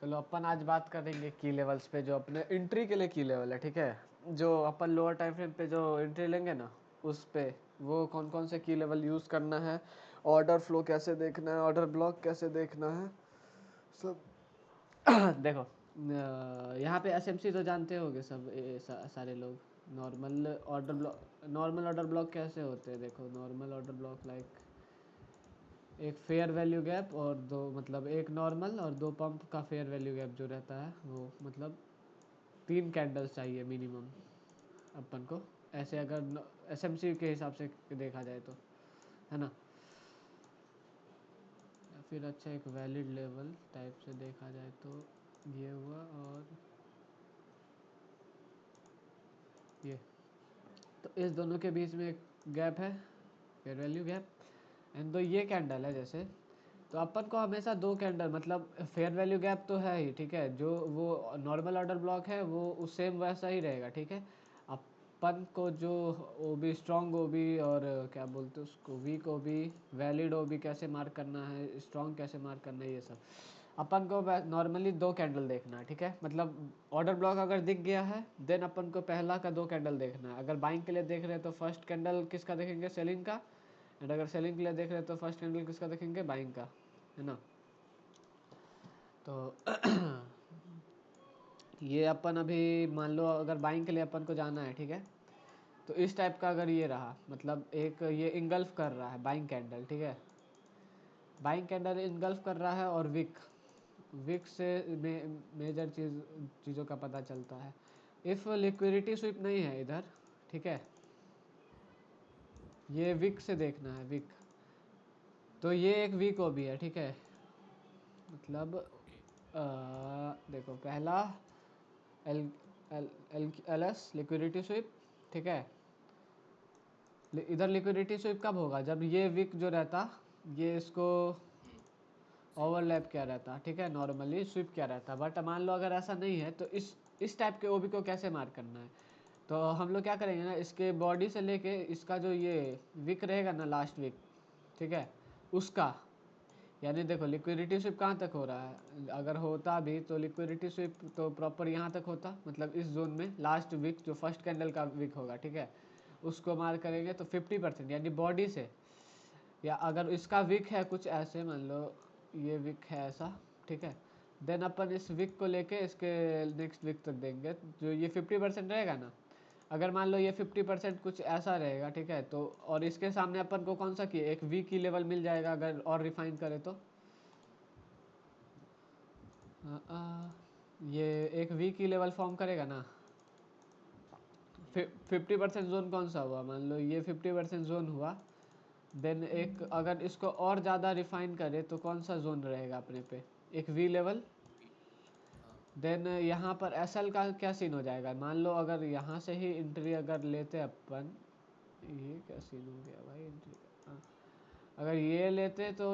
चलो अपन आज बात करेंगे की लेवल्स पे, जो अपने एंट्री के लिए की लेवल है, ठीक है। जो अपन लोअर टाइम फ्रेम पे जो एंट्री लेंगे ना, उस पे वो कौन कौन से की लेवल यूज़ करना है, ऑर्डर फ्लो कैसे देखना है, ऑर्डर ब्लॉक कैसे देखना है, सब देखो। यहाँ पे एसएमसी तो जानते होगे सब, सारे लोग। नॉर्मल ऑर्डर ब्लॉक कैसे होते हैं, देखो। नॉर्मल ऑर्डर ब्लॉक लाइक एक फेयर वैल्यू गैप और दो, मतलब एक नॉर्मल और दो पंप का फेयर वैल्यू गैप जो रहता है वो, मतलब 3 कैंडल्स चाहिए मिनिमम अपन को, ऐसे अगर एसएमसी के हिसाब से देखा जाए तो, है ना। या फिर अच्छा एक वैलिड लेवल टाइप से देखा जाए तो ये हुआ, और ये। तो इस दोनों के बीच में एक गैप है, फेयर वैल्यू गैप। एंड दो ये कैंडल है जैसे, तो अपन को हमेशा दो कैंडल, मतलब फेयर वैल्यू गैप तो है ही, ठीक है। जो वो नॉर्मल ऑर्डर ब्लॉक है वो उस सेम वैसा ही रहेगा, ठीक है। अपन को जो O B, strong O B, और क्या बोलते हैं उसको, weak O B, valid O B कैसे मार्क करना है, स्ट्रॉन्ग कैसे मार्क करना है, ये सब अपन को नॉर्मली दो कैंडल देखना है, ठीक है। मतलब ऑर्डर ब्लॉक अगर दिख गया है, देन अपन को पहला का दो कैंडल देखना है। अगर बाइंग के लिए देख रहे हैं तो फर्स्ट कैंडल किसका देखेंगे, सेलिंग का। एंड अगर सेलिंग के लिए देख रहे हैं तो फर्स्ट कैंडल किसका देखेंगे, बाइंग का, है ना। तो ये अपन अभी मान लो अगर बाइंग के लिए अपन को जाना है, ठीक है। तो इस टाइप का अगर ये रहा, मतलब एक ये इंगल्फ कर रहा है बाइंग कैंडल, ठीक है। बाइंग कैंडल इंगल्फ कर रहा है, और विक विक से मेजर चीज़ों का पता चलता है। इफ़ लिक्विडिटी स्वीप नहीं है इधर, ठीक है, ये विक से देखना है, विक। तो ये एक वीक ओ भी है, ठीक है। मतलब देखो, पहला L L L L S liquidity SVEEP, ठीक है। इधर लिक्विडिटी स्वीप कब होगा, जब ये विक जो रहता, ये इसको ओवरलैप क्या रहता, ठीक है, नॉर्मली स्वीप क्या रहता। बट मान लो अगर ऐसा नहीं है, तो इस टाइप के ओबी को कैसे मार्क करना है। तो हम लोग क्या करेंगे ना, इसके बॉडी से लेके इसका जो ये विक रहेगा ना, लास्ट विक, ठीक है, उसका, यानी देखो लिक्विडिटी स्विप कहाँ तक हो रहा है, अगर होता भी तो लिक्विडिटी स्विप तो प्रॉपर यहाँ तक होता, मतलब इस जोन में लास्ट विक जो फर्स्ट कैंडल का विक होगा, ठीक है, उसको मार्क करेंगे तो 50%, यानी बॉडी से। या अगर इसका विक है कुछ ऐसे, मान लो ये विक है ऐसा, ठीक है, देन अपन इस विक को लेके इसके नेक्स्ट विक तक देंगे, जो ये 50% रहेगा ना। अगर मान लो ये 50% कुछ ऐसा रहेगा, ठीक है, तो और इसके सामने अपन को कौन सा की एक वी की लेवल मिल जाएगा, अगर और रिफाइन करे तो ये एक वी की लेवल फॉर्म करेगा ना। 50% जोन कौन सा हुआ, मान लो ये 50% जोन हुआ। देन एक अगर इसको और ज़्यादा रिफाइन करे तो कौन सा जोन रहेगा अपने पे, एक वी लेवल। देन यहाँ पर एस एल का क्या सीन हो जाएगा, मान लो अगर यहाँ से ही एंट्री अगर लेते अपन, ये क्या सीन हो गया भाई एंट्री का, अगर ये लेते तो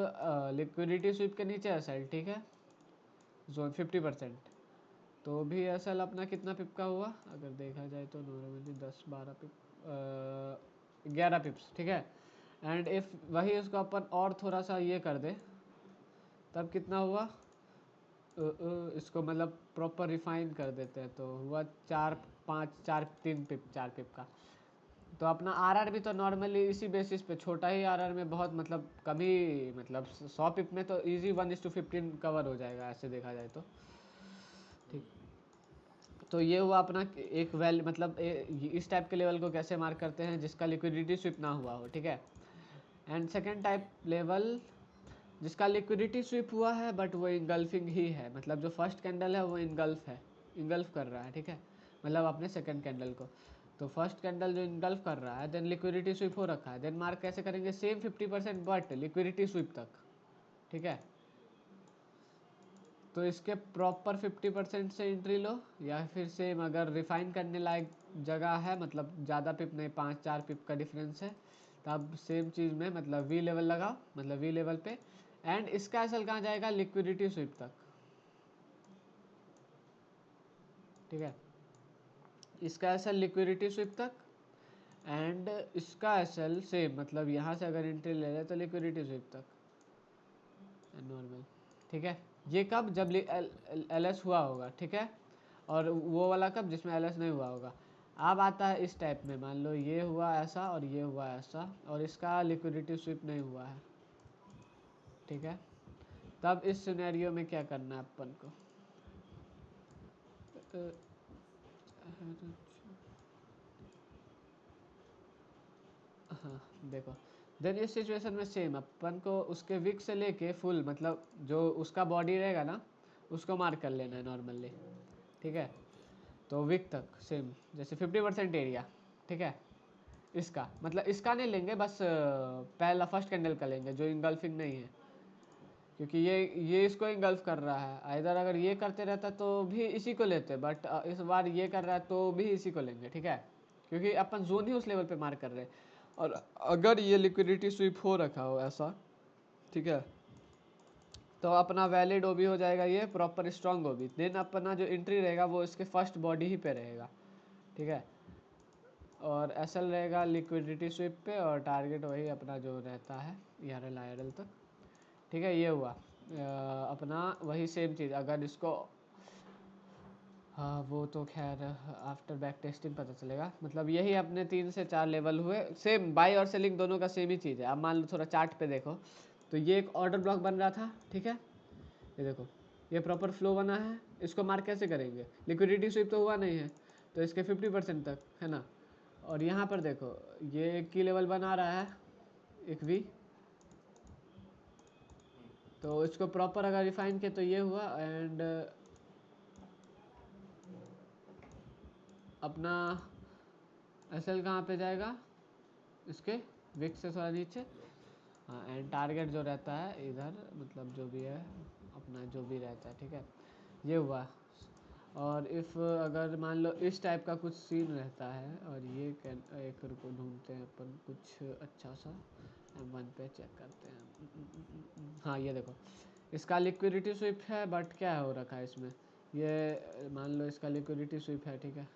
लिक्विडिटी स्वीप के नीचे एस एल, ठीक है, जोन 50%। तो भी एस एल अपना कितना पिप का हुआ, अगर देखा जाए तो नॉर्मली 10-12 पिप, 11 पिप्स, ठीक है। एंड इफ वही इसको अपन और थोड़ा सा ये कर दे, तब कितना हुआ, इसको मतलब प्रॉपर रिफाइन कर देते हैं तो हुआ 4-5-4-3 पिप, 4 पिप का। तो अपना आरआर भी तो नॉर्मली इसी बेसिस पे, छोटा ही आरआर में बहुत मतलब कम ही, मतलब 100 पिप में तो इजी 1:15 कवर हो जाएगा, ऐसे देखा जाए तो, ठीक। तो ये हुआ अपना एक वेल, मतलब इस टाइप के लेवल को कैसे मार्क करते हैं, जिसका लिक्विडिटी स्विप ना हुआ हो, ठीक है। एंड सेकेंड टाइप लेवल, जिसका लिक्विडिटी स्विप हुआ है बट वो इंगल्फिंग ही है, मतलब जो फर्स्ट कैंडल है वो इंगल्फ है, इंगल्फ कर रहा है, ठीक है, मतलब अपने सेकेंड कैंडल को। तो फर्स्ट कैंडल जो इंगल्फ कर रहा है, देन लिक्विडिटी स्विप हो रखा है, देन मार्क कैसे करेंगे, सेम 50% बट लिक्विडिटी स्विप तक, ठीक है। तो इसके प्रॉपर 50% से एंट्री लो, या फिर सेम अगर रिफाइन करने लायक जगह है, मतलब ज़्यादा पिप नहीं, 5-4 पिप का डिफरेंस है, तब सेम चीज़ में मतलब वी लेवल लगाओ, मतलब वी लेवल पे। एंड इसका असल कहाँ जाएगा, लिक्विडिटी स्विप तक, ठीक है। इसका असल लिक्विडिटी स्विप तक, एंड इसका असल सेम, मतलब यहाँ से अगर एंट्री ले रहे तो लिक्विडिटी स्विप तक, नॉर्मल। ठीक है। ये कब, जब एल एस हुआ होगा, ठीक है। और वो वाला कब, जिसमें एल एस नहीं हुआ होगा। अब आता है इस टाइप में, मान लो ये हुआ ऐसा और ये हुआ ऐसा और इसका लिक्विडिटी स्वीप नहीं हुआ है, ठीक है। तब इस सिनेरियो में क्या करना है अपन को, हाँ देखो, देन इस सिचुएशन में सेम अपन को उसके विक से लेके फुल, मतलब जो उसका बॉडी रहेगा ना उसको मार्क कर लेना है नॉर्मली, ठीक है। तो विक तक सेम, जैसे 50% एरिया, ठीक है। इसका मतलब इसका नहीं लेंगे, बस पहला फर्स्ट कैंडल का लेंगे जो इंगल्फिंग नहीं है, क्योंकि ये इसको इंगल्फ कर रहा है। इधर अगर ये करते रहता तो भी इसी को लेते, बट इस बार ये कर रहा है तो भी इसी को लेंगे, ठीक है। क्योंकि अपन जोन ही उस लेवल पे मार्क कर रहे हैं। और अगर ये लिक्विडिटी स्वीप हो रखा हो ऐसा, ठीक है, तो अपना वैलिड ओबी हो जाएगा, ये प्रॉपर स्ट्रॉन्ग ओबी। देन अपना जो एंट्री रहेगा वो इसके फर्स्ट बॉडी ही पे रहेगा, ठीक है। और एसएल रहेगा लिक्विडिटी स्वीप पे, और टारगेट वही अपना जो रहता है ईआरएल आईआरएल तक, ठीक है। ये हुआ अपना वही सेम चीज़। अगर इसको, हाँ वो तो खैर आफ्टर बैक टेस्टिंग पता चलेगा। मतलब यही अपने 3 से 4 लेवल हुए, सेम बाई और सेलिंग दोनों का सेम ही चीज़ है। अब मान लो थोड़ा चार्ट पे देखो, तो ये एक ऑर्डर ब्लॉक बन रहा था, ठीक है। ये देखो, ये प्रॉपर फ्लो बना है। इसको मार्क कैसे करेंगे, लिक्विडिटी स्वीप तो हुआ नहीं है, तो इसके 50% तक है ना। और यहाँ पर देखो, ये एक की लेवल बना रहा है, एक वी। तो इसको प्रॉपर अगर रिफाइन किया तो ये हुआ। एंड अपना एसएल कहाँ पे जाएगा, इसके विक से थोड़ा नीचे। हाँ, एंड टारगेट जो रहता है इधर, मतलब जो भी है अपना जो भी रहता है, ठीक है। ये हुआ। और इफ़ अगर मान लो इस टाइप का कुछ सीन रहता है, और ये एक को ढूंढते हैं अपन कुछ अच्छा सा, M1 पे चेक करते हैं। हाँ ये देखो, इसका लिक्विडिटी स्वीप है, बट क्या हो रखा है इसमें, ये मान लो इसका लिक्विडिटी स्वीप है, ठीक है।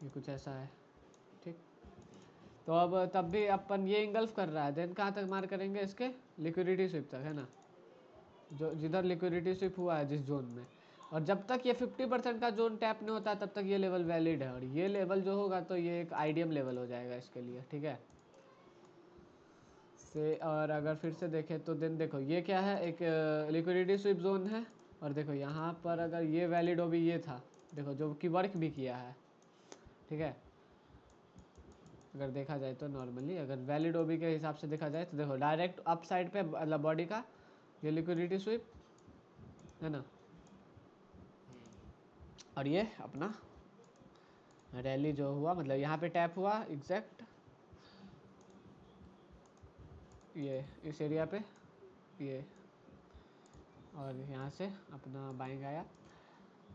ये कुछ ऐसा है, ठीक। तो अब तब भी अपन ये इंगल्फ कर रहा है। देन कहाँ तक मार करेंगे, इसके लिक्विडिटी स्वीप तक, है ना, जो जिधर लिक्विडिटी स्वीप हुआ है जिस जोन में। और जब तक ये 50% का जोन टैप नहीं होता तब तक ये लेवल वैलिड है। और ये लेवल जो होगा तो ये एक आईडीएम लेवल हो जाएगा इसके लिए, ठीक है। से और अगर फिर से देखें तो देन देखो, ये क्या है, एक लिक्विडिटी स्वीप जोन है। और देखो यहाँ पर अगर ये वैलिड भी ये था, देखो जो कि वर्क भी किया है, ठीक है। अगर देखा जाए तो नॉर्मली अगर वैलिड ओबी के हिसाब से देखा जाए तो देखो, डायरेक्ट अप साइड पे मतलब बॉडी का ये लिक्विडिटी स्वीप है ना। और ये अपना रैली जो हुआ, मतलब यहाँ पे टैप हुआ एग्जैक्ट, ये इस एरिया पे ये, और यहाँ से अपना बाइंग आया,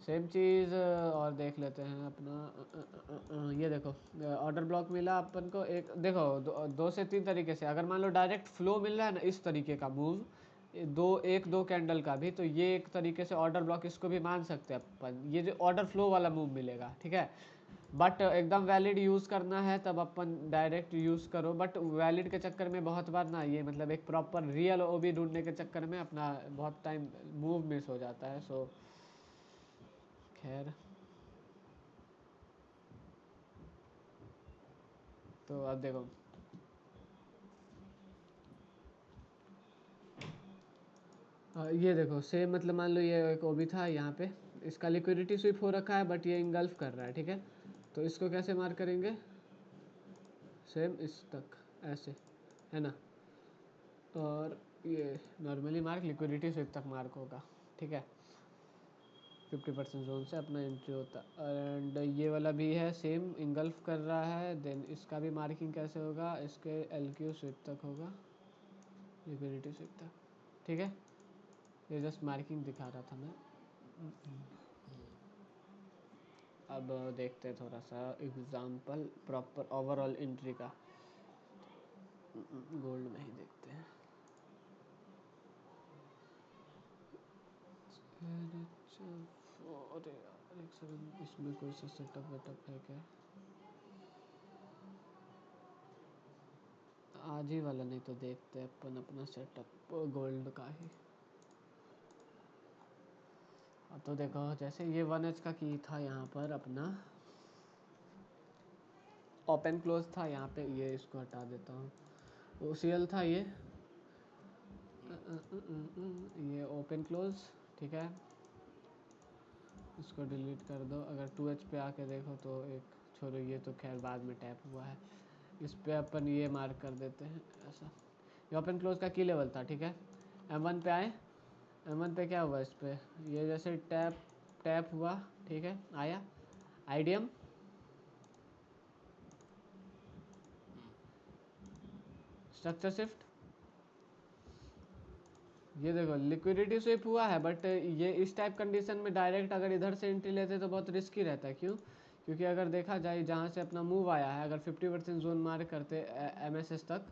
सेम चीज़। और देख लेते हैं अपना ये देखो, ऑर्डर ब्लॉक मिला अपन को एक। देखो दो से तीन तरीके से, अगर मान लो डायरेक्ट फ्लो मिल रहा है ना इस तरीके का मूव, एक दो कैंडल का भी, तो ये एक तरीके से ऑर्डर ब्लॉक इसको भी मान सकते हैं अपन। ये जो ऑर्डर फ्लो वाला मूव मिलेगा, ठीक है। बट एकदम वैलिड यूज़ करना है तब अपन डायरेक्ट यूज़ करो। बट वैलिड के चक्कर में बहुत बार ना, ये मतलब एक प्रॉपर रियल ओबी ढूंढने के चक्कर में अपना बहुत टाइम मूव मिस हो जाता है। सो खैर, तो अब देखो, ये देखो सेम, मतलब मान लो ये एक ओबी था यहाँ पे, इसका लिक्विडिटी स्वीप हो रखा है बट ये इंगल्फ कर रहा है, ठीक है। तो इसको कैसे मार करेंगे, सेम इस तक ऐसे, है ना। और ये नॉर्मली मार्क लिक्विडिटी स्वीप तक मार्क होगा, ठीक है। 50% जोन से अपना एंट्री होता। एंड ये वाला भी है सेम, इंगल्फ कर रहा है। देन इसका भी मार्किंग कैसे होगा, इसके एल क्यू स्वीप तक होगा, लिक्विडिटी स्वीप तक, ठीक है। ये जस्ट मार्किंग दिखा रहा था मैं। अब देखते हैं थोड़ा सा एग्जांपल प्रॉपर ओवरऑल एंट्री का, गोल्ड में ही देखते हैं। अरे यार एक सेकंड, इसमें कोई सा सेटअप वेटअप है क्या, आज ही वाला नहीं तो देखते हैं अपन अपना सेटअप गोल्ड का ही। तो देखो जैसे ये 1H का की था यहाँ पर अपना ओपन क्लोज था, यहाँ पे ये इसको हटा देता हूँ, OCL था ये ओपन क्लोज, ठीक है, इसको डिलीट कर दो। अगर 2H पे आके देखो तो एक छोड़ो, ये तो खैर बाद में टैप हुआ है, इस पे अपन ये मार्क कर देते हैं ऐसा। ये ओपन क्लोज का की लेवल था, ठीक है। M1 पे आए, M1 पे क्या हुआ, इस पे ये जैसे टैप टैप हुआ, ठीक है, आया आईडीएम, स्ट्रक्चर शिफ्ट, ये देखो लिक्विडिटी स्विप हुआ है, बट ये इस टाइप कंडीशन में डायरेक्ट अगर इधर से एंट्री लेते तो बहुत रिस्की रहता है। क्यों? क्योंकि अगर देखा जाए जहाँ से अपना मूव आया है, अगर 50% जोन मार्क करते MSS तक,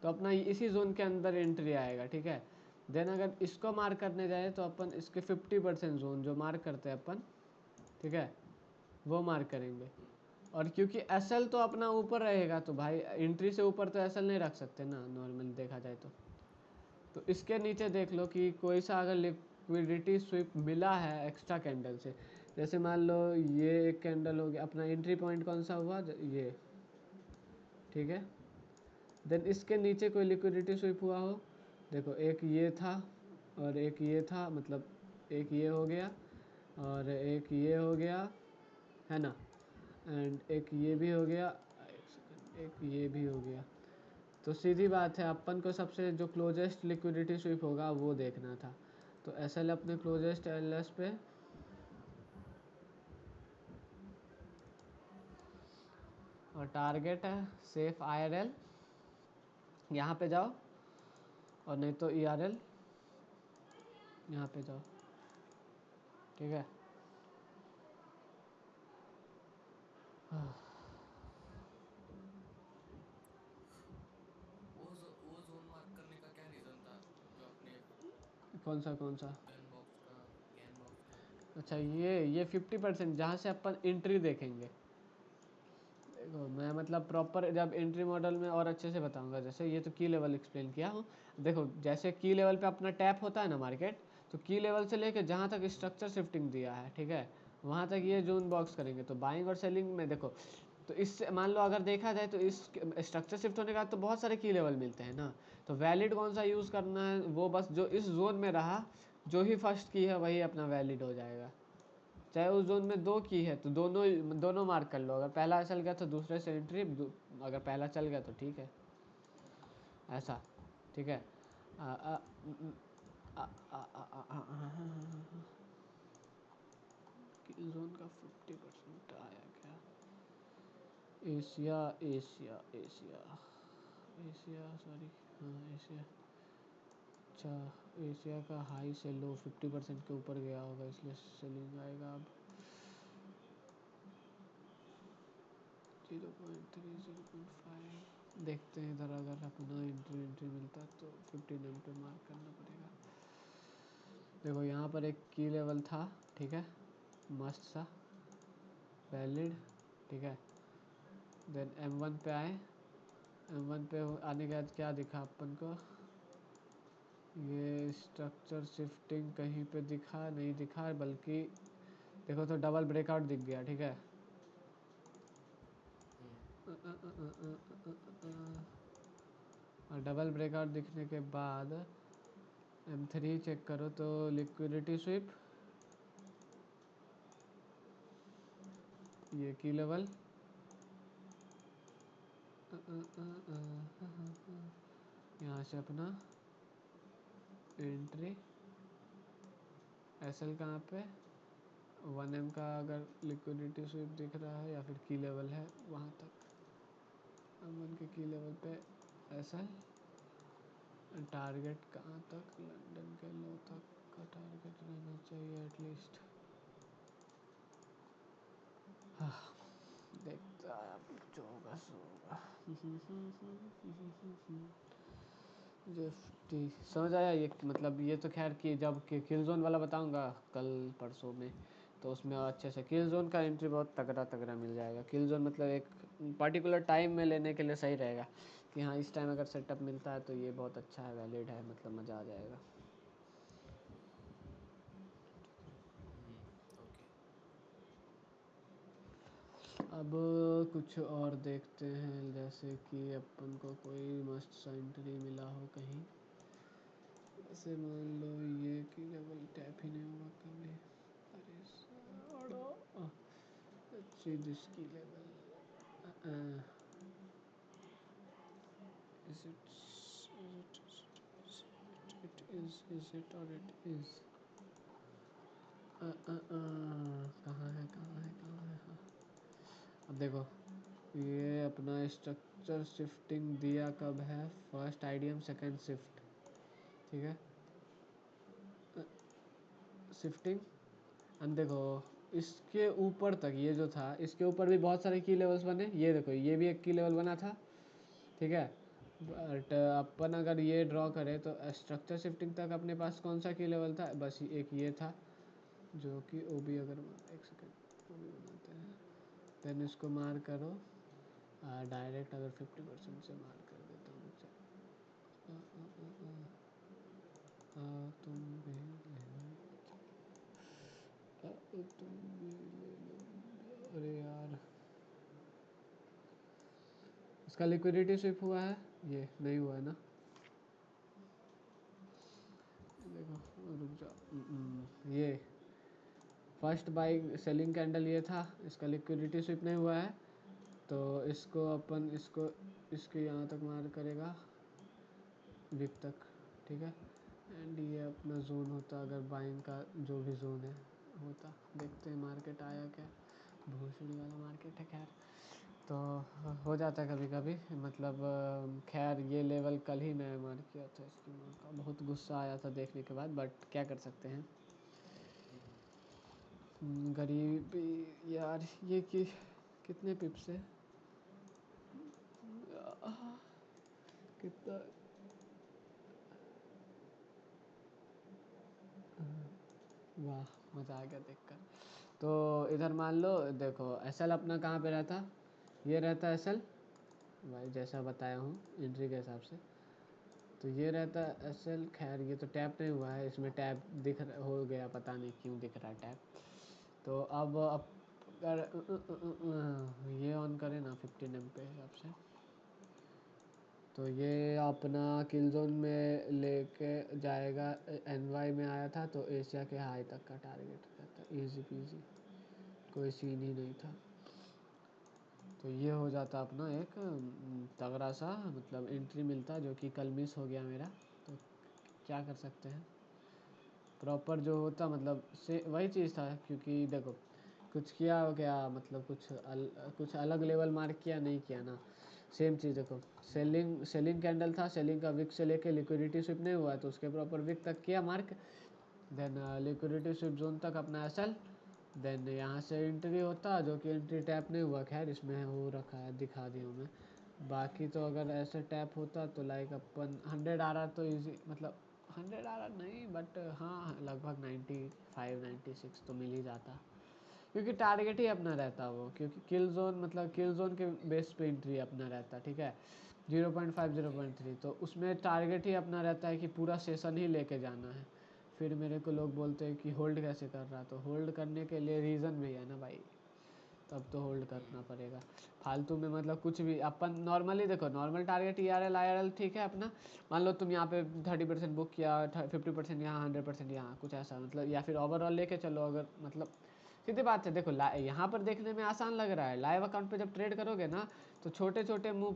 तो अपना इसी जोन के अंदर एंट्री आएगा, ठीक है। देन अगर इसको मार्क करने जाए तो अपन इसके 50% जोन जो मार्क करते हैं अपन, ठीक है, वो मार्क करेंगे। और क्योंकि SL तो अपना ऊपर रहेगा, तो भाई एंट्री से ऊपर तो SL नहीं रख सकते ना, नॉर्मल देखा जाए तो इसके नीचे देख लो कि कोई सा अगर लिक्विडिटी स्विप मिला है एक्स्ट्रा कैंडल से, जैसे मान लो ये एक कैंडल हो गया, अपना एंट्री पॉइंट कौन सा हुआ, ये, ठीक है। देन इसके नीचे कोई लिक्विडिटी स्विप हुआ हो, देखो एक ये था और एक ये था, मतलब एक ये हो गया और एक ये हो गया, है ना, एंड एक ये भी हो गया, एक सेकंड, एक ये भी हो गया। तो सीधी बात है, अपन को सबसे जो क्लोजेस्ट लिक्विडिटी स्विप होगा वो देखना था। तो SL अपने क्लोजेस्ट LS पे, और टारगेट है सेफ IRL, यहाँ पे जाओ, और नहीं तो ERL यहाँ पे जाओ, ठीक है। वो जोन मार्क करने का क्या रीजन था, जो आपने कौन सा कौन सा? गैन बॉक्स का। अच्छा ये 50% जहाँ से अपन एंट्री देखेंगे। देखो मैं मतलब प्रॉपर जब एंट्री मॉडल में और अच्छे से बताऊंगा, जैसे ये तो की लेवल एक्सप्लेन किया हूँ। देखो जैसे की लेवल पे अपना टैप होता है ना मार्केट, तो की लेवल से लेके जहाँ तक स्ट्रक्चर शिफ्टिंग दिया है, ठीक है, वहाँ तक ये जोन बॉक्स करेंगे। तो बाइंग और सेलिंग में देखो, तो इससे मान लो अगर देखा जाए तो इस स्ट्रक्चर शिफ्ट होने के बाद तो बहुत सारे की लेवल मिलते हैं ना, तो वैलिड कौन सा यूज़ करना है, वो बस जो इस जोन में रहा, जो ही फर्स्ट की है वही अपना वैलिड हो जाएगा। चाहे उस जोन में दो की है तो दोनों दोनों मार्क कर लो, अगर पहला चल गया तो दूसरे से एंट्री, अगर पहला चल गया तो ठीक है, ऐसा, ठीक है। आ, आ, आ, आ, आ, आ, आ, किल जोन का 50% आया क्या? Asia Asia Asia Asia sorry, हाँ एशिया, अच्छा एशिया का हाई से लो 50% के ऊपर गया होगा, इसलिए सेलिंग आएगा अब 0.3 0.5। देखते हैं इधर अगर अपना एंट्री मिलता तो 15M पे मार्क करना पड़ेगा। देखो यहाँ पर एक की लेवल था, ठीक है, मस्त सा वैलिड, ठीक है। देन M1 पे आए, M1 पे आने के बाद क्या दिखा अपन को, ये स्ट्रक्चर शिफ्टिंग कहीं पे दिखा नहीं दिखा, बल्कि देखो तो डबल ब्रेकआउट दिख गया, ठीक है। और डबल ब्रेकआउट दिखने के बाद M3 चेक करो तो लिक्विडिटी स्विप, ये की लेवल, यहाँ से अपना एंट्री, SL कहाँ पे, 1M का अगर लिक्विडिटी स्विप दिख रहा है या फिर की लेवल है वहाँ तक, M1 के की लेवल पे SL, टारगेट कहाँ तक, लंदन के लो तक का टारगेट रहना चाहिए एटलीस्ट। देखता है अब जो होगा सो होगा। जेफ्टी समझ आया ये, मतलब ये तो खैर कि जब किल जोन वाला बताऊंगा कल परसों में, तो उसमें अच्छे से किल जोन का एंट्री बहुत तगड़ा तगड़ा मिल जाएगा। किल जोन मतलब एक पर्टिकुलर टाइम में लेने के लिए सही रहेगा, कि हाँ इस टाइम अगर सेटअप मिलता है तो ये बहुत अच्छा है, वैलिड है, मतलब मज़ा आ जाएगा। अब कुछ और देखते हैं, जैसे कि अपन को कोई मस्त सा एंट्री मिला हो कहीं। जैसे मान लो ये कि लेवल टैप ही नहीं हुआ कभी। अरे साड़ा, अच्छी दिस की level is it or it is कहाँ है कहाँ है कहाँ है? हाँ। अब देखो ये अपना स्ट्रक्चर शिफ्टिंग दिया कब है, फर्स्ट आईडीएम सेकंड शिफ्ट, ठीक है। शिफ्टिंग एंड देखो इसके ऊपर तक ये जो था, इसके ऊपर भी बहुत सारे की लेवल्स बने। ये देखो ये भी एक की लेवल बना था, ठीक है। बट अपन अगर ये ड्रॉ करें तो स्ट्रक्चर शिफ्टिंग तक अपने पास कौन सा की लेवल था, बस एक ये था, जो कि ओ बी अगर एक सेकेंड ओ बी बनाते हैं, देन इसको मार करो डायरेक्ट। अगर 50% से मार कर देता हूँ तुम भी ले लो, तुम भी ले लो। अरे यार इसका लिक्विडिटी स्विप हुआ है, ये नहीं हुआ है ना। देखो रुक जाओ, ये फर्स्ट बाइंग सेलिंग कैंडल ये था, इसका लिक्विडिटी स्विप नहीं हुआ है, तो इसको अपन इसके यहाँ तक मार करेगा विक तक, ठीक है। एंड ये अपना जोन होता, अगर बाइंग का जो भी जोन है होता। देखते हैं मार्केट आया क्या, भूसड़ी वाला मार्केट है खैर, तो हो जाता है कभी कभी। मतलब खैर ये लेवल कल ही मैं मार किया था इसकी माँ का, बहुत गुस्सा आया था देखने के बाद, बट क्या कर सकते हैं। गरीबी यार, ये कि कितने पिप्स है, कितना, वाह मज़ा आ गया देखकर। तो इधर मान लो देखो एसएल अपना कहाँ पे रहता, ये रहता एसएल भाई, जैसा बताया हूँ एंट्री के हिसाब से। तो ये रहता एसएल, खैर ये तो टैप नहीं हुआ है, इसमें टैप हो गया, पता नहीं क्यों दिख रहा है टैप। तो अब अगर ये ऑन करें ना 15 पे हिसाब से, तो ये अपना किल जोन में लेके जाएगा। एनवाई में आया था तो एशिया के हाई तक का टारगेट रहता, इजी पीजी, कोई सीन ही नहीं था। तो ये हो जाता अपना एक तगड़ा सा मतलब एंट्री मिलता, जो कि कल मिस हो गया मेरा। तो क्या कर सकते हैं, प्रॉपर जो होता मतलब से वही चीज़ था, क्योंकि देखो कुछ किया हो क्या, मतलब कुछ अलग लेवल मार्क किया नहीं किया ना, सेम चीज़। देखो सेलिंग कैंडल था, सेलिंग का विक से लेके लिक्विडिटी स्विप नहीं हुआ, तो उसके प्रॉपर विक तक किया mark. Then liquidity sweep zone तक अपना एसएल, देन यहाँ से एंट्री होता, जो कि एंट्री टैप नहीं हुआ, खैर इसमें हो रखा है दिखा दी हूँ मैं। बाकी तो अगर ऐसे टैप होता तो लाइक अपन 100 आ रहा तो इजी, मतलब 100 आ रहा नहीं, बट हाँ लगभग 95 96 तो मिल ही जाता, क्योंकि टारगेट ही अपना रहता वो, क्योंकि किल जोन मतलब किल जोन के बेस पे एंट्री अपना रहता, ठीक है। 0.5 0.3 तो उसमें टारगेट ही अपना रहता है कि पूरा सेशन ही लेके जाना है। फिर मेरे को लोग बोलते हैं कि होल्ड कैसे कर रहा, तो होल्ड करने के लिए रीज़न भी है ना भाई, तब तो होल्ड करना पड़ेगा। फालतू में मतलब कुछ भी अपन नॉर्मली देखो, नॉर्मल टारगेट ERL IRL ठीक है अपना, मान लो तुम यहाँ पे 30% बुक किया, 50% यहाँ, 100% यहाँ, कुछ ऐसा मतलब, या फिर ओवरऑल लेके चलो। अगर मतलब सीधी बात है, देखो यहाँ पर देखने में आसान लग रहा है, लाइव अकाउंट पे जब ट्रेड करोगे ना तो छोटे छोटे मुंह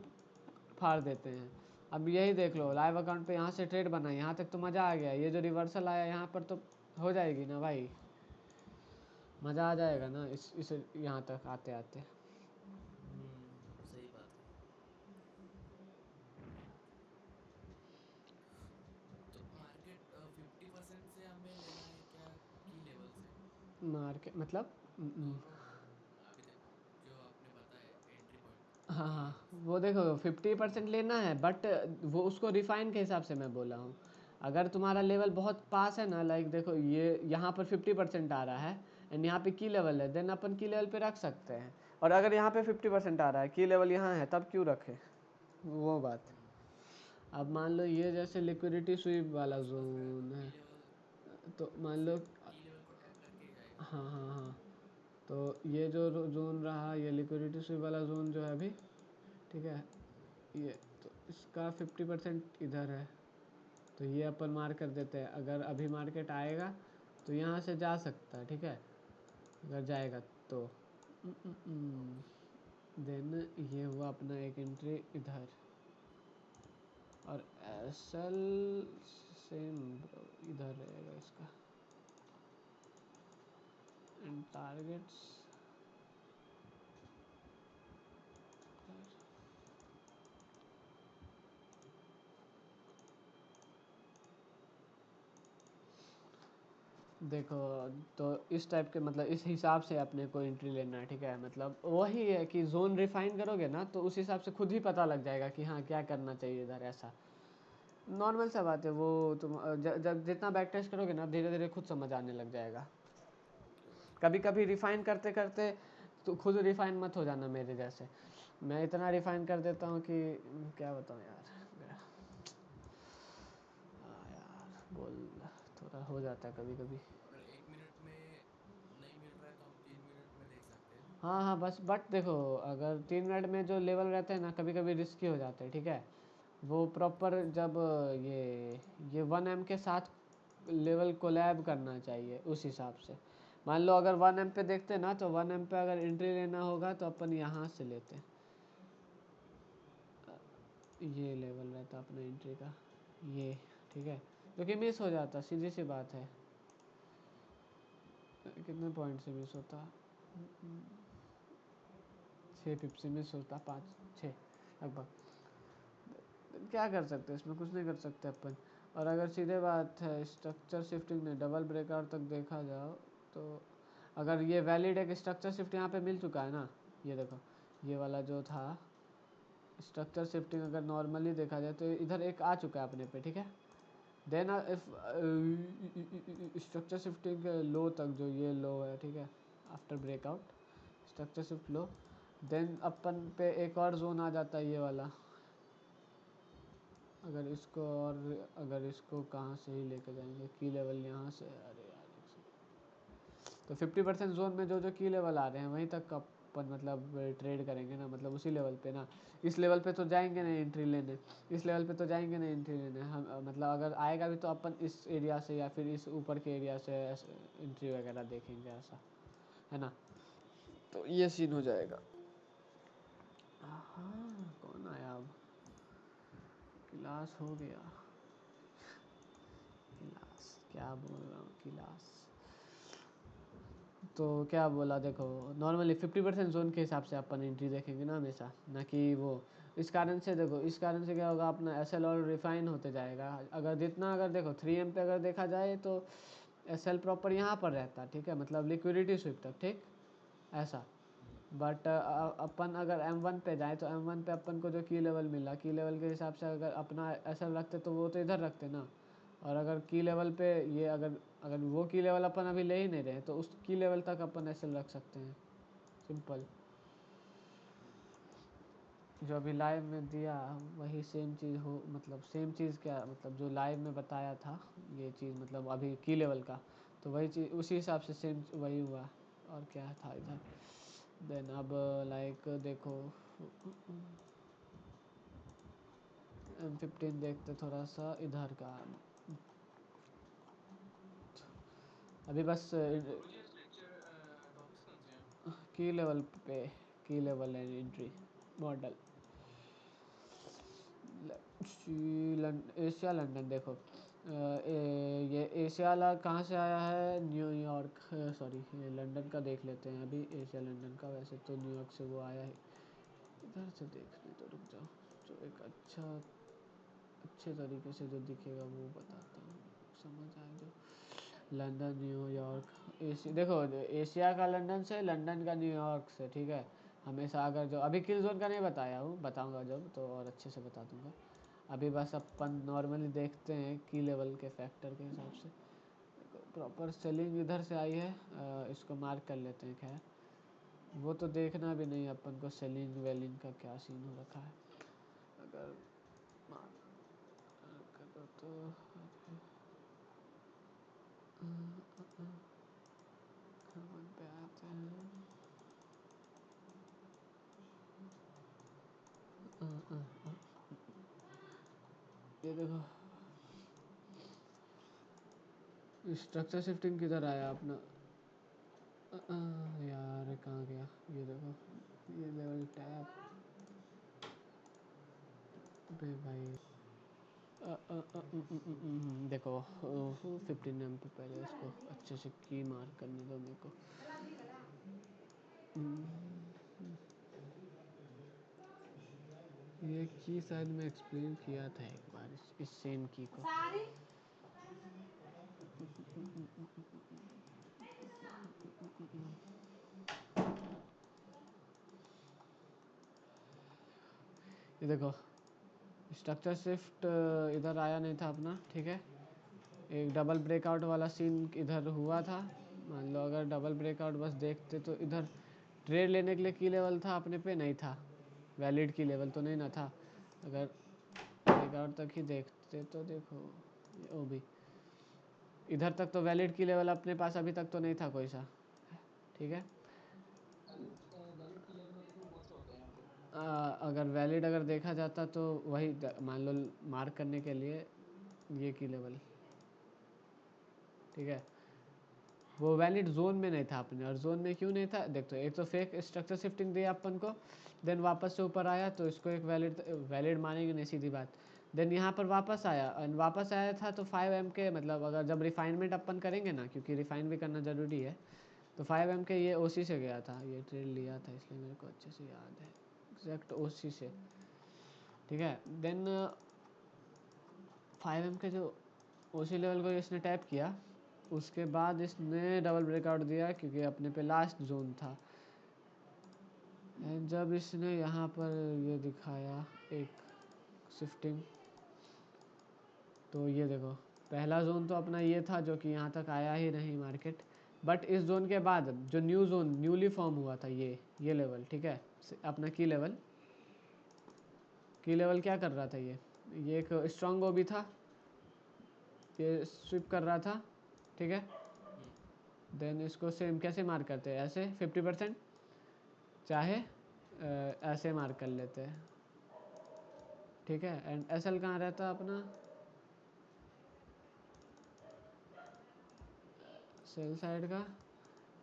फाड़ देते हैं। अब यही देख लो, लाइव अकाउंट पे यहाँ से ट्रेड बना, यहाँ तक तो मज़ा आ गया, ये जो रिवर्सल आया यहाँ पर तो हो जाएगी ना भाई, मज़ा आ जाएगा ना इस यहाँ तक आते आते। सही बात है। तो मार्केट 50% से हमें लेना है क्या, की लेवल से? मार्केट मतलब दोनों। अभी देखो जो आपने बताया एंट्री पॉइंट हाँ की हाँ, लेवल्स। वो देखो 50% लेना है, बट वो उसको रिफाइन के हिसाब से मैं बोला हूँ। अगर तुम्हारा लेवल बहुत पास है ना, लाइक देखो ये यहाँ पर 50% आ रहा है एंड यहाँ पे की लेवल है, देन अपन की लेवल पे रख सकते हैं। और अगर यहाँ पे 50% आ रहा है, की लेवल यहाँ है, तब क्यों रखें, वो बात। अब मान लो ये जैसे लिक्विडिटी स्वीप वाला बस मैं तो जोन की है, लेवल तो मान लो सिर्फ की लेवल को टैप करके ही जाएगा। हाँ हाँ हाँ, तो ये जो जोन रहा, ये लिक्विडिटी स्वीप वाला जोन जो है अभी, ठीक है, ये तो इसका 50% इधर है, तो ये अपन मार्क कर देते हैं। अगर अभी मार्केट आएगा तो यहाँ से जा सकता है, ठीक है, अगर जाएगा तो देन ये हुआ अपना एक एंट्री इधर। और एसएल सेम इधर रहेगा इसका, एंड टारगेट्स देखो, तो इस टाइप के मतलब इस हिसाब से अपने को एंट्री लेना है, ठीक है। मतलब वही है कि जोन रिफाइन करोगे ना तो उस हिसाब से खुद ही पता लग जाएगा कि हाँ क्या करना चाहिए इधर। ऐसा नॉर्मल सा बात है वो। तुम जब जितना बैक टेस्ट करोगे ना धीरे धीरे खुद समझ आने लग जाएगा। कभी कभी रिफाइन करते करते तो खुद रिफाइन मत हो जाना मेरे जैसे। मैं इतना रिफाइन कर देता हूँ कि क्या बताऊँ यार। हाँ यार, बोल, थोड़ा हो जाता है कभी कभी। अगर 1 मिनट में नहीं मिल रहा है तो हम 3 मिनट में देख सकते हैं। हाँ हाँ, बस बट देखो, अगर 3 मिनट में जो लेवल रहते हैं ना कभी कभी रिस्की हो जाते हैं, ठीक है। वो प्रॉपर जब ये 1M के साथ लेवल कोलैब करना चाहिए उस हिसाब से। मान लो अगर 1M पे देखते हैं ना, तो 1M पे अगर एंट्री लेना होगा तो अपन यहाँ से लेते हैं। ये लेवल रहता अपना एंट्री का, ये, ठीक है, क्योंकि मिस हो जाता, सीधी सी बात है। कितने पॉइंट से मिस होता, 6 पिप से मिस होता, 5 6 लगभग। क्या कर सकते हैं इसमें, कुछ नहीं कर सकते अपन। और अगर सीधे बात है स्ट्रक्चर शिफ्टिंग ने डबल ब्रेकआउट तक देखा जाओ तो अगर ये वैलिड एक स्ट्रक्चर शिफ्ट यहाँ पे मिल चुका है ना, ये देखो, ये वाला जो था स्ट्रक्चर शिफ्टिंग अगर नॉर्मली देखा जाए तो इधर एक आ चुका है अपने पे, ठीक है। देन इफ स्ट्रक्चर शिफ्टिंग लो तक जो ये लो है, ठीक है, आफ्टर ब्रेकआउट स्ट्रक्चर शिफ्ट लो, देन अपन पे एक और जोन आ जाता है ये वाला। अगर इसको, और अगर इसको कहाँ से ही लेके जाएंगे, की लेवल यहाँ से, अरे यार तो 50% जोन में जो जो की लेवल आ रहे हैं वहीं तक अपन मतलब ट्रेड करेंगे ना, मतलब उसी लेवल पे ना। इस लेवल पे तो जाएंगे नहीं एंट्री लेने, इस लेवल पे तो जाएंगे नहीं एंट्री लेने हम। मतलब अगर आएगा भी तो अपन इस एरिया से या फिर इस ऊपर के एरिया से एंट्री वगैरह देखेंगे, ऐसा है ना। तो ये सीन हो जाएगा। हाँ, कौन आया अब, क्लास हो गया, क्लास क्या बोल रहा हूँ, क्लास। तो क्या बोला, देखो नॉर्मली 50% जोन के हिसाब से अपन एंट्री देखेंगे ना हमेशा, ना कि वो। इस कारण से देखो, इस कारण से क्या होगा, अपना एसएल और रिफाइन होते जाएगा। अगर जितना, अगर देखो 3M पे अगर देखा जाए तो एसएल प्रॉपर यहाँ पर रहता, ठीक है, मतलब लिक्विडिटी स्वीप तक, ठीक, ऐसा। बट अपन अगर M1 पे जाए तो M1 पे अपन को जो की लेवल मिला, की लेवल के हिसाब से अगर अपना एसएल रखते तो वो तो इधर रखते ना। और अगर की लेवल पे ये अगर अगर वो की लेवल अपन अभी ले ही नहीं रहे तो उस की लेवल तक अपन एसएल रख सकते हैं, सिंपल। जो अभी लाइव में दिया वही सेम चीज़ हो, मतलब सेम चीज़ क्या, मतलब जो लाइव में बताया था ये चीज़, मतलब अभी की लेवल का, तो वही चीज़ उसी हिसाब से सेम वही हुआ। और क्या था इधर, देन अब लाइक देखो M15 देखते थोड़ा सा इधर का। अभी बस टॉपिक्स कौन से हैं? की लेवल पे, की लेवल है एंट्री मॉडल एशिया लंदन। देखो ये एशिया वाला कहाँ से आया है, न्यूयॉर्क, सॉरी ये लंदन का देख लेते हैं अभी, एशिया लंदन का। वैसे तो न्यूयॉर्क से वो आया है, इधर से देखने तो रुक जाओ, जो एक अच्छे तरीके से जो दिखेगा वो बताता हूँ, समझ आए जो। लंदन, न्यूयॉर्क, एशिया, देखो एशिया का लंदन से, लंदन का न्यूयॉर्क से, ठीक है। हमेशा अगर जो अभी किल जोन का नहीं बताया हूँ, बताऊँगा जब तो और अच्छे से बता दूँगा। अभी बस अपन नॉर्मली देखते हैं की लेवल के फैक्टर के हिसाब से। प्रॉपर सेलिंग इधर से आई है, इसको मार्क कर लेते हैं। खैर वो तो देखना भी नहीं अपन को, सेलिंग वेलिंग का क्या सीन हो रखा है। अगर मार्क करो तो कहाँ पे आते हैं, ये देखो स्ट्रक्चर शिफ्टिंग किधर आया अपना। यार कहाँ गया, ये देखो ये लेवल टैप पे भाई। देखो 15 पे पहले इसको अच्छे से की मार्क करने दो मेरे को। ये की शायद मैं एक्सप्लेन किया था एक बार इस सेम की को। ये देखो स्ट्रक्चर शिफ्ट इधर आया नहीं था अपना, ठीक है। एक डबल ब्रेकआउट वाला सीन इधर हुआ था। मान लो अगर डबल ब्रेकआउट बस देखते तो इधर ट्रेड लेने के लिए की लेवल था, अपने पे नहीं था। वैलिड की लेवल तो नहीं ना था। अगर ब्रेकआउट तक ही देखते तो देखो वो भी इधर तक तो वैलिड की लेवल अपने पास अभी तक तो नहीं था कोई सा, ठीक है। अगर वैलिड अगर देखा जाता तो वही मान लो मार्क करने के लिए ये की लेवल, ठीक है। वो वैलिड जोन में नहीं था अपने, और जोन में क्यों नहीं था देख, तो एक तो फेक स्ट्रक्चर शिफ्टिंग दी अपन को, देन वापस से ऊपर आया तो इसको एक वैलिड मानेंगे नहीं, सीधी बात। देन यहाँ पर वापस आया, एंड वापस आया था तो 5M के मतलब अगर जब रिफाइनमेंट अपन करेंगे ना, क्योंकि रिफाइन भी करना ज़रूरी है, तो 5M के ये OC से गया था, ये ट्रेड लिया था इसलिए मेरे को अच्छे से याद है, एग्जैक्ट OC से, ठीक है। देन 5M के जो OC लेवल को इसने टैप किया, उसके बाद इसने डबल ब्रेकआउट दिया क्योंकि अपने पे लास्ट जोन था। एंड जब इसने यहाँ पर ये दिखाया एक शिफ्टिंग, तो ये देखो पहला जोन तो अपना ये था जो कि यहाँ तक आया ही नहीं मार्केट। बट इस जोन के बाद जो न्यू जोन न्यूली फॉर्म हुआ था ये लेवल, ठीक है, अपना की लेवल क्या कर रहा था, ये एक स्ट्रॉन्ग ओ भी था, ये स्विप कर रहा था, ठीक है। देन इसको सेम कैसे मार्क करते हैं, ऐसे 50%, चाहे ऐसे मार्क कर लेते हैं, ठीक है। एंड SL कहाँ रहता है अपना, सेल साइड का,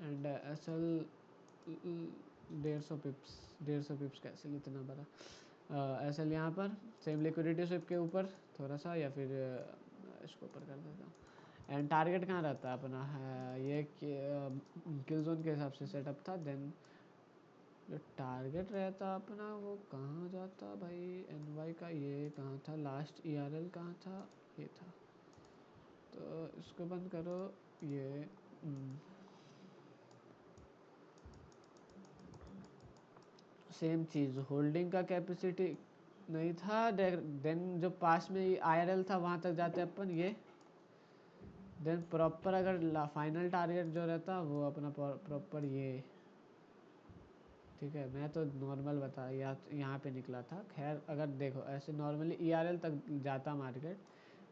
एंड SL 150 पिप्स, 150 का SL इतना बड़ा, SL यहाँ पर सेम लिक्विडिटी स्विप के ऊपर थोड़ा सा, या फिर इसको ऊपर कर देता हूँ। एंड टारगेट कहाँ रहता है अपना, ये किल जोन के हिसाब से सेटअप था। देन जो टारगेट रहता अपना वो कहाँ जाता भाई, NY का ये कहाँ था, लास्ट ERL कहाँ था, ये था। तो इसको बंद करो, ये सेम चीज़, होल्डिंग का कैपेसिटी नहीं था। देन जो पास में IRL था वहाँ तक जाते अपन ये। देन प्रॉपर अगर फाइनल टारगेट जो रहता वो अपना प्रॉपर ये, ठीक है। मैं तो नॉर्मल बता यहाँ पे निकला था। खैर अगर देखो ऐसे नॉर्मली ERL तक जाता मार्केट,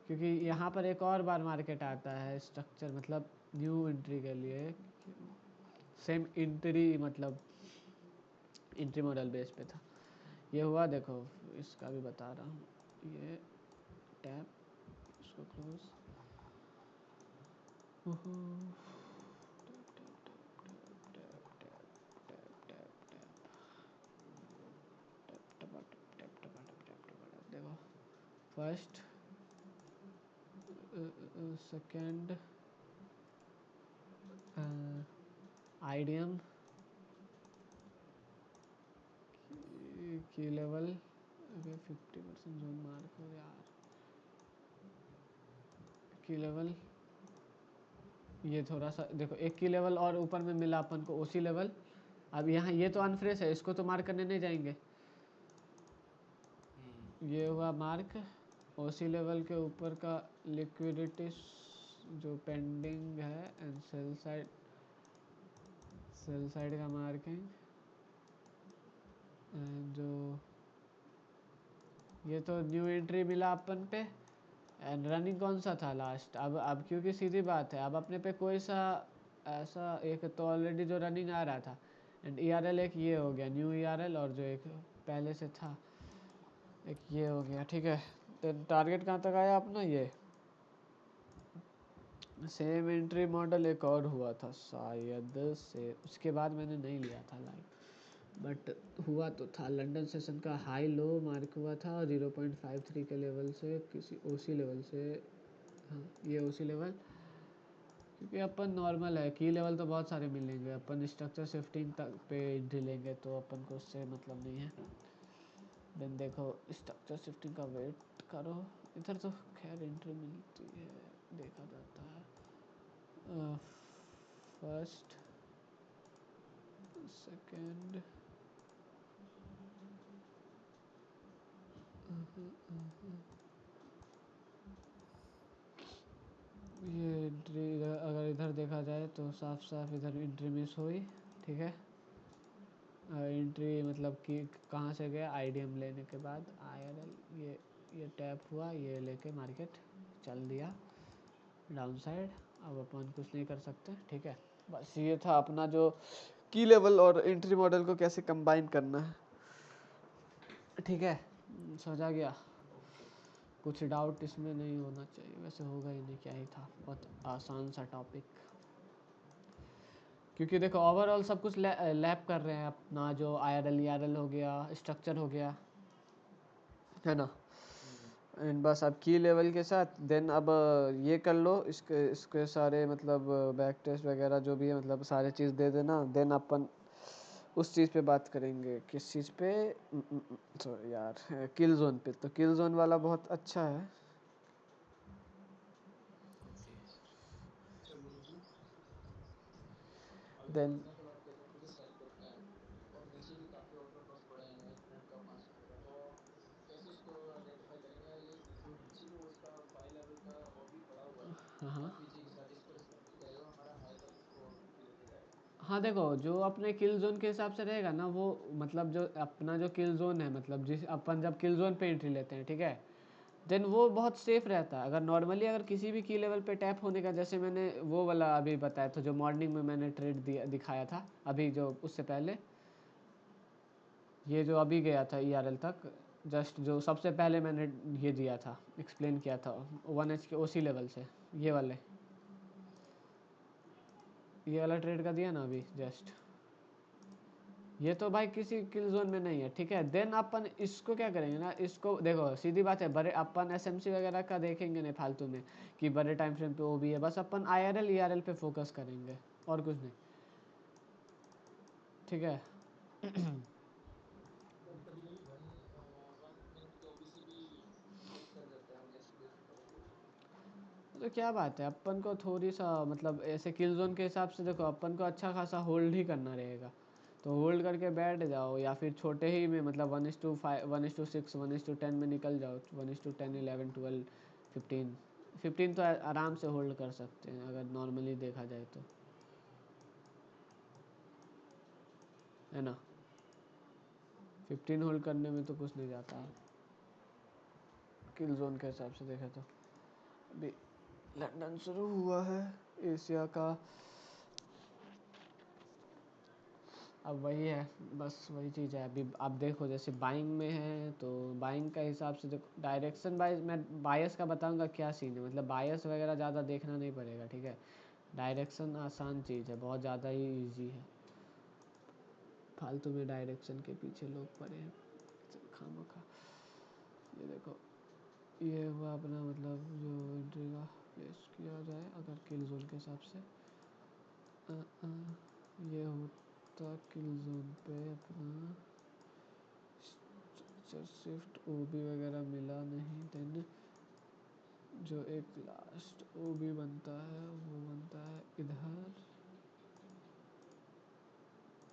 क्योंकि यहाँ पर एक और बार मार्केट आता है स्ट्रक्चर मतलब न्यू एंट्री के लिए, सेम एंट्री मतलब एंट्री मॉडल बेस पे था। ये हुआ देखो, इसका भी बता रहा हूँ, ये टैप, इसको क्लोज, देखो फर्स्ट सेकेंड IDM की लेवल, अगर 50% जोन मार्क हो यार, की लेवल ये थोड़ा सा देखो, एक की लेवल और ऊपर में मिला अपन को OC लेवल। अब यहाँ ये तो अनफ्रेश है, इसको तो मार्क करने नहीं जाएंगे। ये हुआ मार्क OC लेवल के ऊपर का लिक्विडिटी जो पेंडिंग है, एंड सेल साइड का मार्किंग, एंड जो ये तो न्यू एंट्री मिला अपन पे। एंड रनिंग कौन सा था लास्ट, अब क्योंकि सीधी बात है, अब अपने पे कोई सा ऐसा एक तो ऑलरेडी जो रनिंग आ रहा था, एंड ERL एक ये हो गया न्यू ERL, और जो एक पहले से था एक ये हो गया, ठीक है। तो टारगेट कहाँ तक आया अपना, ये सेम एंट्री मॉडल एक और हुआ था शायद से, उसके बाद मैंने नहीं लिया था लाइक, बट हुआ तो था। लंदन सेशन का हाई लो मार्क हुआ था 0.53 के लेवल से, किसी ओसी लेवल से। हाँ, ये ओसी लेवल, क्योंकि अपन नॉर्मल है, की लेवल तो बहुत सारे मिलेंगे, अपन स्ट्रक्चर शिफ्टिंग तक पे एंट्री लेंगे तो अपन को उससे मतलब नहीं है। देन देखो स्ट्रक्चर शिफ्टिंग का वेट करो, इधर तो खैर एंट्री मिलती है, देखा जाता है। फर्स्ट, सेकंड, ये एंट्री अगर इधर देखा जाए तो साफ साफ इधर एंट्री मिस हुई, ठीक है। एंट्री मतलब कि कहाँ से गया, आईडीएम लेने के बाद आईआरएल, ये टैप हुआ, ये लेके मार्केट चल दिया डाउन साइड। अब अपन कुछ नहीं कर सकते, ठीक है। बस ये था अपना जो की लेवल और एंट्री मॉडल को कैसे कंबाइन करना है, ठीक है। समझा गया, कुछ डाउट इसमें नहीं होना चाहिए, वैसे होगा ही नहीं, क्या ही था, बहुत आसान सा टॉपिक। क्योंकि देखो ओवरऑल सब कुछ लैप कर रहे हैं अपना, जो आईआरएल ईआरएल हो गया, स्ट्रक्चर हो गया, है ना। एंड बस अब की लेवल के साथ देन अब ये कर लो, इसके इसके सारे मतलब बैक टेस्ट वगैरह जो भी है, मतलब सारे चीज़ दे देना। देन अपन उस चीज़ पे बात करेंगे, किस चीज़ पे, सॉरी यार, किल जोन पे। तो किल जोन वाला बहुत अच्छा है। ओके। देन हाँ हाँ हाँ, देखो जो अपने किल जोन के हिसाब से रहेगा ना, वो मतलब जो अपना जो किल जोन है, मतलब जिस अपन जब किल जोन पे एंट्री लेते हैं, ठीक है, देन वो बहुत सेफ रहता है। अगर नॉर्मली अगर किसी भी की लेवल पे टैप होने का, जैसे मैंने वो वाला अभी बताया था जो मॉर्निंग में मैंने ट्रेड दिखाया था, अभी जो उससे पहले, ये जो अभी गया था ईआरएल तक, जस्ट जो सबसे पहले मैंने ये दिया था, एक्सप्लेन किया था 1H के ओसी लेवल से, ये वाला ट्रेड का दिया ना अभी जस्ट, ये तो भाई किसी किल जोन में नहीं है, ठीक है। देन अपन इसको क्या करेंगे ना, इसको देखो सीधी बात है, बड़े अपन एसएमसी वगैरह का देखेंगे नहीं फालतू में कि बड़े टाइम फ्रेम पे वो भी है, बस अपन आईआरएल ईआरएल पे फोकस करेंगे और कुछ नहीं, ठीक है। तो क्या बात है, अपन को थोड़ी सा मतलब ऐसे किल जोन के हिसाब से देखो, अपन को अच्छा खासा होल्ड ही करना रहेगा, तो होल्ड करके बैठ जाओ, या फिर छोटे ही में मतलब 1:5 1:6 1:10 में निकल जाओ, 1:10 11 12 15 15 तो आराम से होल्ड कर सकते हैं अगर नॉर्मली देखा जाए तो, है ना। 15 होल्ड करने में तो कुछ नहीं जाता है किल जोन के हिसाब से देखे तो। अभी लंदन शुरू हुआ है एशिया का, अब वही है, बस वही चीज़ है। अभी आप देखो जैसे बाइंग में है, तो बाइंग का हिसाब से देखो डायरेक्शन वाइज मैं बायस का बताऊंगा क्या सीन है, मतलब बायस वगैरह ज़्यादा देखना नहीं पड़ेगा, ठीक है। डायरेक्शन आसान चीज़ है, बहुत ज़्यादा ही इजी है, फालतू में डायरेक्शन के पीछे लोग पड़े हैं खामखा। ये देखो, ये हुआ अपना मतलब जो एंट्री का प्लेस किया जाए अगर किल जोन के हिसाब से, अ, अ, ये होता किल जोन पे अपना शिफ्ट ओबी वगैरह मिला नहीं, देन जो एक लास्ट ओबी बनता है वो बनता है इधर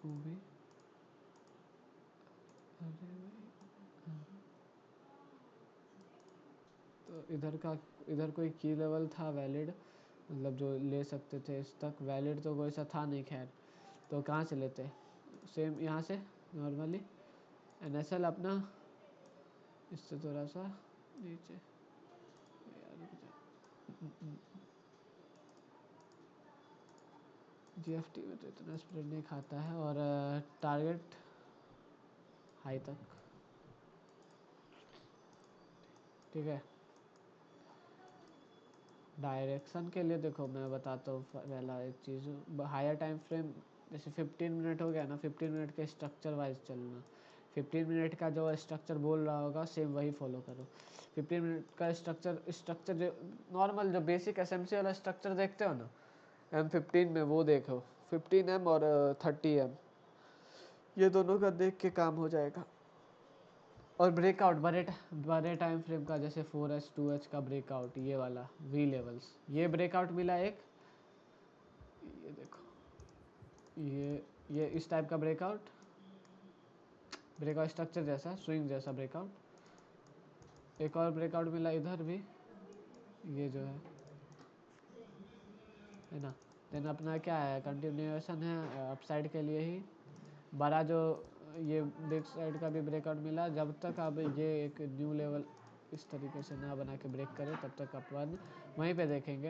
ओबी, अरे भाई, हाँ। तो इधर कोई की लेवल था वैलिड, मतलब जो ले सकते थे इस तक, वैलिड तो कोई सा था नहीं खैर, तो कहाँ से लेते, सेम यहाँ से नॉर्मली एनएसएल अपना, इससे थोड़ा सा नीचे, यार रुक जा, जीएफटी में तो इतना स्प्रेड नहीं खाता है, और टारगेट हाई तक, ठीक है। डायरेक्शन के लिए देखो मैं बताता हूँ पहला एक चीज़, हायर टाइम फ्रेम जैसे 15 मिनट हो गया ना, 15 मिनट के स्ट्रक्चर वाइज चलना। 15 मिनट का जो स्ट्रक्चर बोल रहा होगा सेम वही फॉलो करो। 15 मिनट का स्ट्रक्चर जो नॉर्मल जो बेसिक एसएमसी वाला स्ट्रक्चर देखते हो ना M15 में, वो देखो 15M और 30M, ये दोनों का देख के काम हो जाएगा। और ब्रेकआउट बड़े टाइम फ्रेम का जैसे 4H 2H का ब्रेकआउट, ये वाला वी लेवल्स, ये ब्रेकआउट मिला एक, ये देखो, ये इस टाइप का ब्रेकआउट स्ट्रक्चर जैसा, स्विंग जैसा ब्रेकआउट। एक और ब्रेकआउट मिला इधर भी, ये जो है ना। देन अपना क्या है, कंटिन्यूएशन है अपसाइड के लिए ही, बड़ा जो ये बैक साइड का भी ब्रेकआउट मिला। जब तक अब ये एक न्यू लेवल इस तरीके से ना बना के ब्रेक करे तब तक अपन वहीं पे देखेंगे।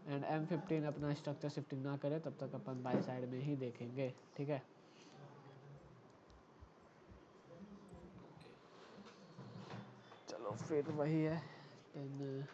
एंड M15 अपना स्ट्रक्चर शिफ्टिंग ना करे तब तक अपन बाई साइड में ही देखेंगे, ठीक है। ओके। चलो फिर वही है। देन